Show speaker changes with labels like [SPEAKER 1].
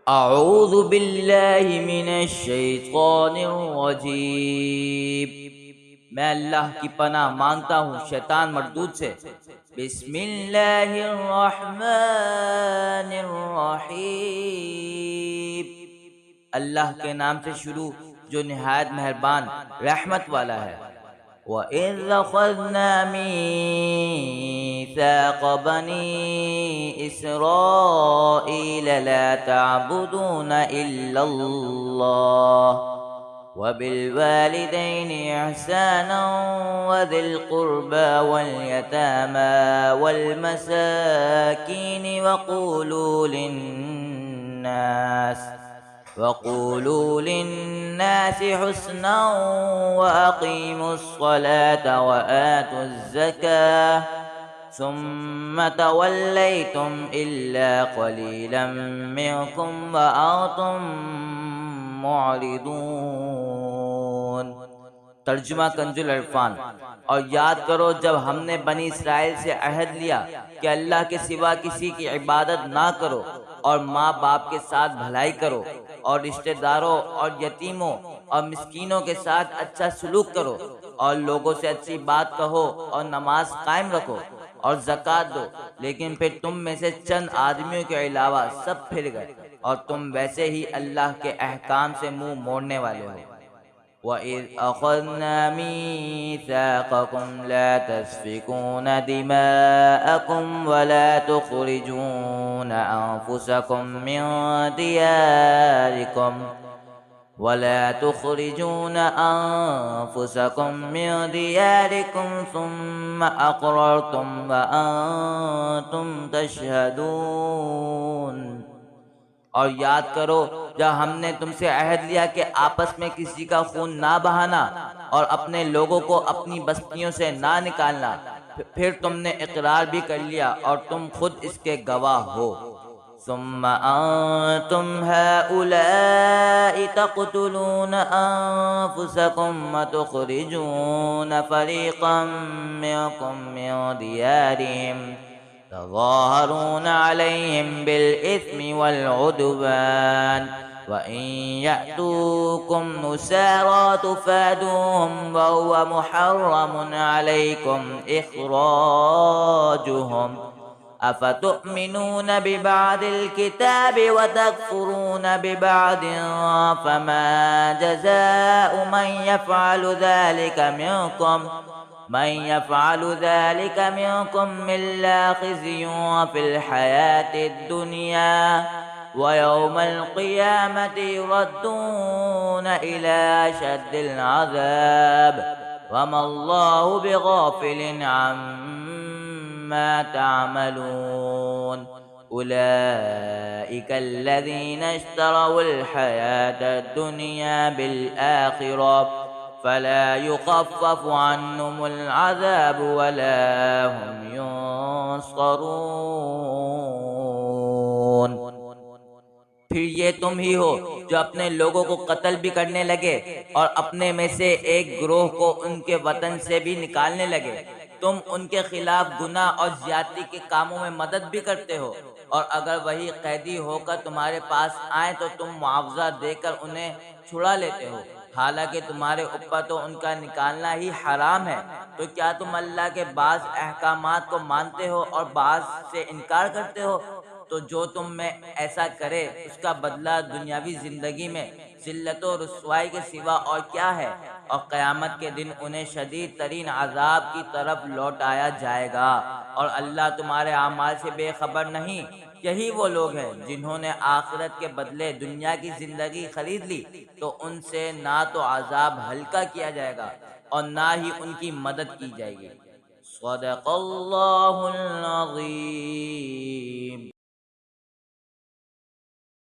[SPEAKER 1] अऊज़ु बिल्लाहि मिनश शैतानिर रजीम। मैं अल्लाह की पनाह मांगता हूँ शैतान मरदूद से। बिस्मिल्लाहिर रहमानिर रहीम। अल्लाह के नाम से शुरू जो निहायत मेहरबान रहमत वाला है। वइज़ अख़ज़ना मीसाक़ बनी इस्राईल ला तअबुदून इल्लल्लाह वबिलवालिदैनि इहसाना वज़िल क़ुर्बा वल यतामा वल मसाकीन वक़ूलू लिन्नास हुस्ना वअक़ीमुस्सलात वआतुज़्ज़काह सुम्म तवल्लैतुम इल्ला क़लीलन मिनकुम वअंतुम मुअरिदून। तर्जुमा कंजुल अरफान। और याद करो जब हमने बनी इसराइल से अहद लिया कि अल्लाह के सिवा किसी की इबादत ना करो और माँ बाप के साथ भलाई करो और रिश्तेदारों और यतीमों और मिस्कीनों के साथ अच्छा सलूक करो और लोगों से अच्छी बात कहो और नमाज कायम रखो और ज़कात दो। लेकिन फिर तुम में से चंद आदमियों के अलावा सब फिर गए और तुम वैसे ही अल्लाह के अहकाम से मुंह मोड़ने वाले हो। वइज़ अख़ज़ना मीसाक़कुम ला तस्फ़िकून दिमाअकुम वला तुख़रिजून अन्फुसकुम मिन दियारिकुम सुम्मा अक़ररतुम व अंतुम तशहदून। और याद करो जब हमने तुमसे अहद लिया कि आपस में किसी का खून ना बहाना और अपने लोगों को अपनी बस्तियों से ना निकालना, फिर तुमने इकरार भी कर लिया और तुम खुद इसके गवाह हो। सुम्मा अंतुम हाउलाई तक़तुलून अन्फुसकुम व तुख़रिजून फ़रीक़म मिनकुम मिन दियारिहिम तज़ाहरून अलैहिम बिल-इस्मि वल-उद्वान वइन यअतूकुम नुसारा तुफ़ादूहुम वहुव मुहर्रमुन अलैकुम इख़राजुहुम अफ़तुमिनून बिबअदिल किताबि व तकफ़ुरून बिबअदिन फ़मा जज़ाउ मन यफ़अलु ज़ालिका मिनकुम इल्ला ख़िज़्युन फ़िल हयातिद दुनिया व यौमल क़ियामति युरद्दून इला अशद्दिल अज़ाब वमल्लाहु बिग़ाफ़िलिन अम्मा तअमलून। उलाइका अल्लज़ीना इश्तरौल हयातद दुनिया बिल आखिरह फला युख़फ़फ़ु अन्हुमुल अज़ाब वला हुम युंसरून। फिर ये तुम ही हो जो अपने लोगों को कत्ल भी करने लगे और अपने में से एक गिरोह को उनके वतन से भी निकालने लगे। तुम उनके खिलाफ गुनाह और ज्यादती के कामों में मदद भी करते हो और अगर वही कैदी होकर तुम्हारे पास आए तो तुम मुआवजा देकर उन्हें छुड़ा लेते हो, हालांकि तुम्हारे ऊपर तो उनका निकालना ही हराम है। तो क्या तुम अल्लाह के बाज़ अहकामात को मानते हो और बाज़ से इनकार करते हो? तो जो तुम में ऐसा करे उसका बदला दुनियावी जिंदगी में जिल्लत और रुसवाई के सिवा और क्या है, और क़यामत के दिन उन्हें शदीद तरीन अजाब की तरफ लौटाया जाएगा और अल्लाह तुम्हारे आमाल से बेखबर नहीं। यही वो लोग हैं जिन्होंने आखिरत के बदले दुनिया की जिंदगी खरीद ली, तो उनसे ना तो अजाब हल्का किया जाएगा और ना ही उनकी मदद की जाएगी। सदक़ल्लाहुल अज़ीम।